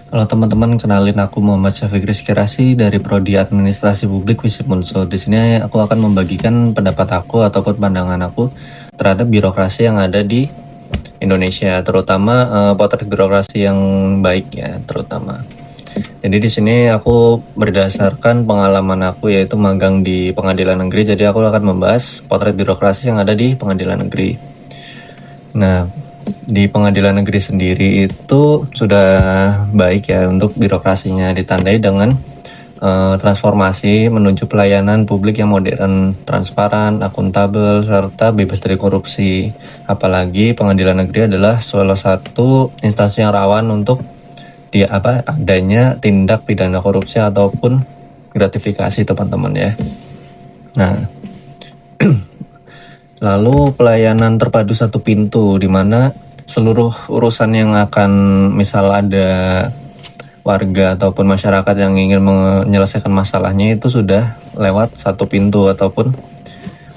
Halo teman-teman, kenalin aku Muhammad Syafiq Rizky Rasi dari Prodi Administrasi Publik Visip Unsu. Di sini aku akan membagikan pendapat aku ataupun pandangan aku terhadap birokrasi yang ada di Indonesia, terutama potret birokrasi yang baik ya, terutama. Jadi di sini aku berdasarkan pengalaman aku yaitu magang di pengadilan negeri. Jadi aku akan membahas potret birokrasi yang ada di pengadilan negeri. Nah, di pengadilan negeri sendiri itu sudah baik ya untuk birokrasinya, ditandai dengan transformasi menuju pelayanan publik yang modern, transparan, akuntabel, serta bebas dari korupsi. Apalagi pengadilan negeri adalah salah satu instansi yang rawan untuk adanya tindak pidana korupsi ataupun gratifikasi, teman-teman ya. Nah, lalu pelayanan terpadu satu pintu, di mana seluruh urusan yang akan misal ada warga ataupun masyarakat yang ingin menyelesaikan masalahnya itu sudah lewat satu pintu, ataupun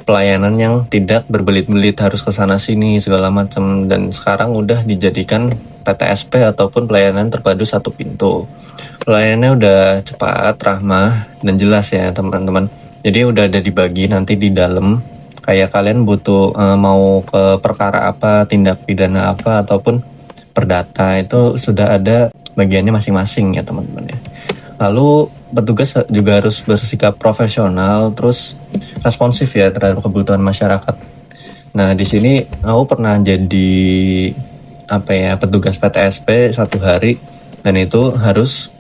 pelayanan yang tidak berbelit-belit harus ke sana sini segala macam, dan sekarang udah dijadikan PTSP ataupun pelayanan terpadu satu pintu. Pelayanannya udah cepat, ramah, dan jelas ya teman-teman. Jadi udah ada dibagi nanti di dalam, kayak kalian butuh mau ke perkara apa, tindak pidana apa, ataupun perdata, itu sudah ada bagiannya masing-masing ya teman-teman ya. Lalu petugas juga harus bersikap profesional, terus responsif ya terhadap kebutuhan masyarakat. Nah di sini aku pernah jadi petugas PTSP satu hari, dan itu harus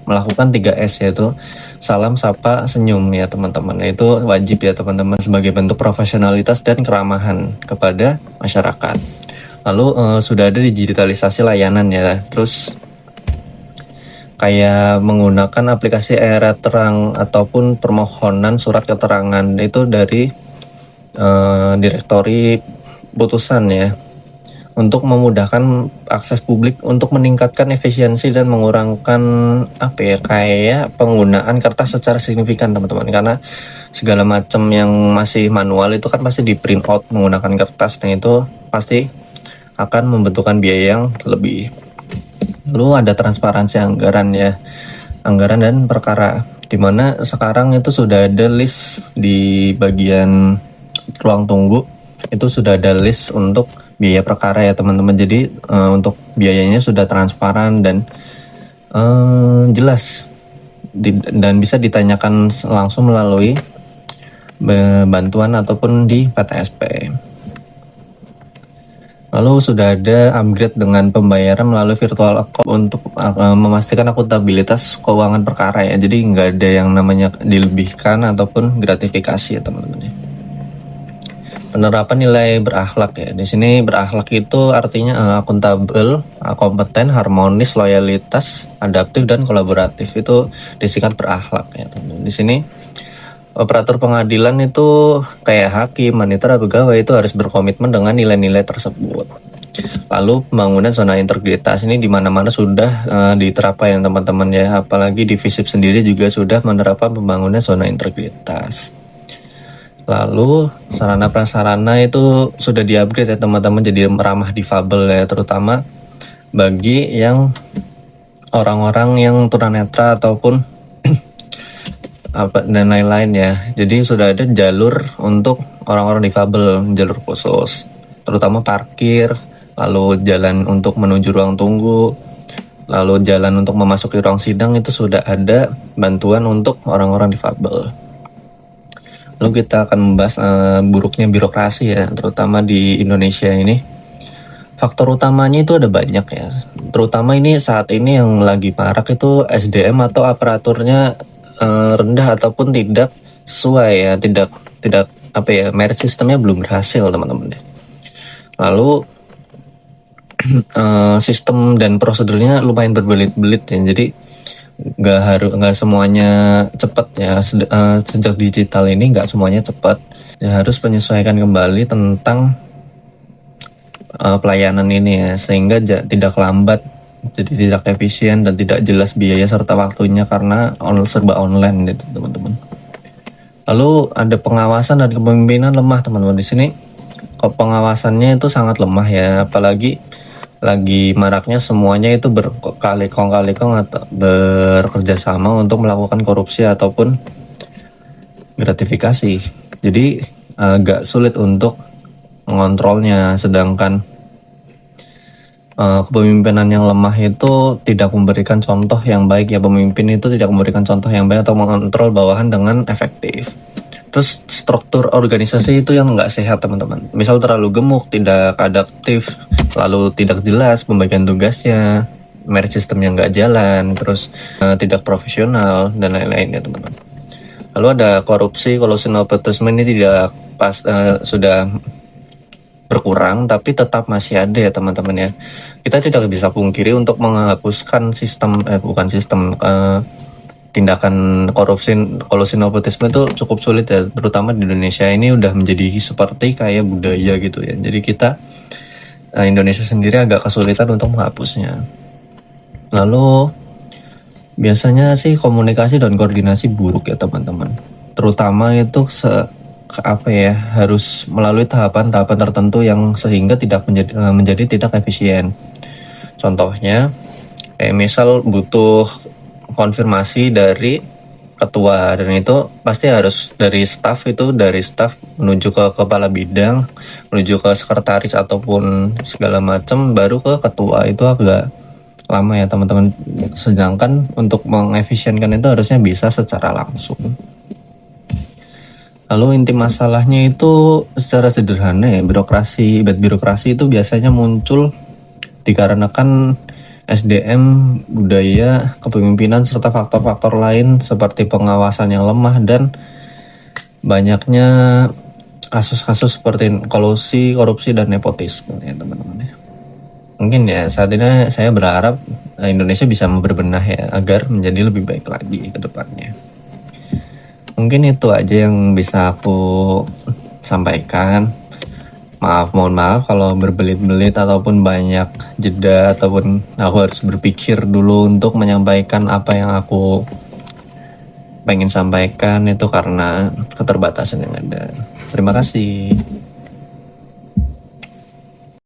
melakukan 3S, yaitu salam, sapa, senyum ya teman-teman. Itu wajib ya teman-teman sebagai bentuk profesionalitas dan keramahan kepada masyarakat. Lalu sudah ada digitalisasi layanan ya, terus kayak menggunakan aplikasi e-Terang ataupun permohonan surat keterangan itu dari direktori putusan ya, untuk memudahkan akses publik, untuk meningkatkan efisiensi dan mengurangkan kayak penggunaan kertas secara signifikan teman-teman, karena segala macam yang masih manual itu kan pasti di print out menggunakan kertas, dan itu pasti akan membutuhkan biaya yang lebih. Lalu ada transparansi anggaran ya, anggaran dan perkara, dimana sekarang itu sudah ada list di bagian ruang tunggu, itu sudah ada list untuk biaya perkara ya teman-teman. Jadi untuk biayanya sudah transparan dan jelas, dan bisa ditanyakan langsung melalui bantuan ataupun di PTSP. Lalu sudah ada upgrade dengan pembayaran melalui virtual account untuk memastikan akuntabilitas keuangan perkara ya. Jadi nggak ada yang namanya dilebihkan ataupun gratifikasi ya teman-teman ya. Penerapan nilai berakhlak ya. Di sini berakhlak itu artinya akuntabel, kompeten, harmonis, loyalitas, adaptif, dan kolaboratif. Itu disingkat berakhlak ya teman-teman. Di sini operator pengadilan itu kayak hakim, panitera, pegawai itu harus berkomitmen dengan nilai-nilai tersebut. Lalu pembangunan zona integritas ini di mana-mana sudah diterapkan ya teman-teman ya. Apalagi di FISIP sendiri juga sudah menerapkan pembangunan zona integritas. Lalu sarana prasarana itu sudah di-upgrade ya teman-teman, jadi ramah difabel ya, terutama bagi yang orang-orang yang tunanetra ataupun dan lain-lain ya. Jadi sudah ada jalur untuk orang-orang difabel, jalur khusus, terutama parkir, lalu jalan untuk menuju ruang tunggu, lalu jalan untuk memasuki ruang sidang, itu sudah ada bantuan untuk orang-orang difabel. Lalu kita akan membahas buruknya birokrasi ya, terutama di Indonesia ini. Faktor utamanya itu ada banyak ya, terutama ini saat ini yang lagi marak itu SDM atau aparaturnya rendah ataupun tidak sesuai ya, tidak merit sistemnya belum berhasil teman-teman. Lalu sistem dan prosedurnya lumayan berbelit-belit ya, jadi nggak semuanya cepat ya. Sejak digital ini nggak semuanya cepat ya, harus menyesuaikan kembali tentang pelayanan ini ya, sehingga tidak lambat, jadi tidak efisien dan tidak jelas biaya serta waktunya karena serba online gitu teman-teman. Lalu ada pengawasan dan kepemimpinan lemah teman-teman. Di sini pengawasannya itu sangat lemah ya, apalagi lagi maraknya semuanya itu berkali-kong atau bekerja sama untuk melakukan korupsi ataupun gratifikasi. Jadi agak sulit untuk mengontrolnya, sedangkan kepemimpinan yang lemah itu tidak memberikan contoh yang baik ya, pemimpin itu tidak memberikan contoh yang baik atau mengontrol bawahan dengan efektif. Terus struktur organisasi itu yang nggak sehat teman-teman, misal terlalu gemuk, tidak adaptif, lalu tidak jelas pembagian tugasnya, merit system yang nggak jalan, terus tidak profesional dan lain-lain ya teman-teman. Lalu ada korupsi, kolusi nepotisme ini tidak sudah berkurang tapi tetap masih ada ya teman-teman ya. Kita tidak bisa pungkiri untuk menghapuskan tindakan korupsi, kolusi nepotisme itu cukup sulit ya, terutama di Indonesia ini udah menjadi seperti kayak budaya gitu ya. Jadi kita Indonesia sendiri agak kesulitan untuk menghapusnya. Lalu biasanya sih komunikasi dan koordinasi buruk ya teman-teman. Terutama itu harus melalui tahapan-tahapan tertentu yang sehingga tidak menjadi tidak efisien. Contohnya kayak misal butuh konfirmasi dari ketua, dan itu pasti harus dari staff menuju ke kepala bidang, menuju ke sekretaris ataupun segala macam, baru ke ketua. Itu agak lama ya teman-teman, sedangkan untuk mengefisienkan itu harusnya bisa secara langsung. Lalu inti masalahnya itu secara sederhana ya, birokrasi itu biasanya muncul dikarenakan SDM, budaya, kepemimpinan, serta faktor-faktor lain seperti pengawasan yang lemah dan banyaknya kasus-kasus seperti kolusi, korupsi, dan nepotisme ya teman-teman ya. Mungkin ya saat ini saya berharap Indonesia bisa berbenah ya, agar menjadi lebih baik lagi ke depannya. Mungkin itu aja yang bisa aku sampaikan. Mohon maaf kalau berbelit-belit ataupun banyak jeda, ataupun aku harus berpikir dulu untuk menyampaikan apa yang aku pengen sampaikan, itu karena keterbatasan yang ada. Terima kasih.